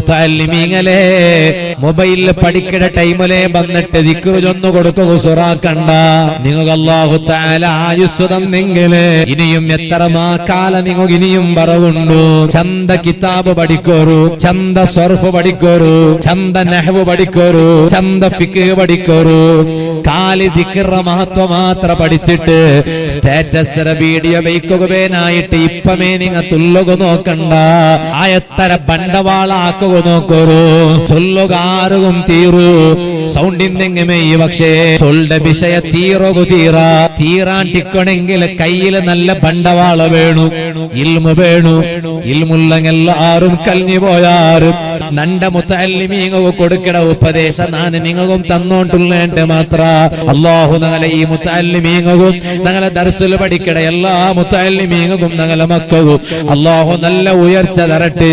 മുതഅല്ലിമീങ്ങളെ മൊബൈലിൽ പഠിക്കുന്ന ടൈമിലെ വന്നിട്ട് ദിക്ർ ചൊന്നു കൊടുക്കുക സുറാക്കണ്ട. നിങ്ങൾക്ക് അല്ലാഹു തആല ആയുസ് തന്നെങ്കിൽ ഇനിയും എത്ര കാലം നിങ്ങൾക്ക് ഇനിയും പറവുണ്ടു. ചന്ത കിതാബ് പഠിക്കോരു, ചന്ത സർഫ് പഠിക്കോരു, ചന്ത നഹ്വ് പഠിക്കോരു, ചന്ത ഫിഖ് പഠിക്കോരു. കാലി ദിക്ർ മഹത്വം മാത്രം പഠിച്ചിട്ട് സ്റ്റാറ്റസ് വീഡിയോ വയ്ക്കുകയായിട്ട് ഇപ്പമേ നിങ്ങ തുല്ലുക നോക്കണ്ട. ആ എത്ര ബണ്ടവാളാക്കുക നോക്കൂ. ചൊല്ലുക ആറും തീറു സൗണ്ടിന്തെങ്ങമേ പക്ഷേ ചൊല്ലുടെ വിഷയ തീറുകു തീറാൻ ടിക്കണമെങ്കിൽ കയ്യിൽ നല്ല ബണ്ടവാള വേണു, ഇൽമു വേണു. ഇൽമുള്ളെല്ലാരും കലിഞ്ഞു പോയാരും നണ്ട മുതഅല്ലിമീങ്ങ കൊടുക്കട ഉപദേശം നാന് നിങ്ങൾക്കും തന്നോണ്ടുള്ളേണ്ട മാത്ര. അല്ലാഹു ഞങ്ങളെ ഈ മുതഅല്ലിമീങ്ങും ഞങ്ങളെ ദർസുൽ പഠിക്കട എല്ലാ മുതഅല്ലിമീങ്ങും ഞങ്ങളെ മക്കൾക്കും അല്ലാഹു നല്ല ഉയർച്ച തരട്ടെ.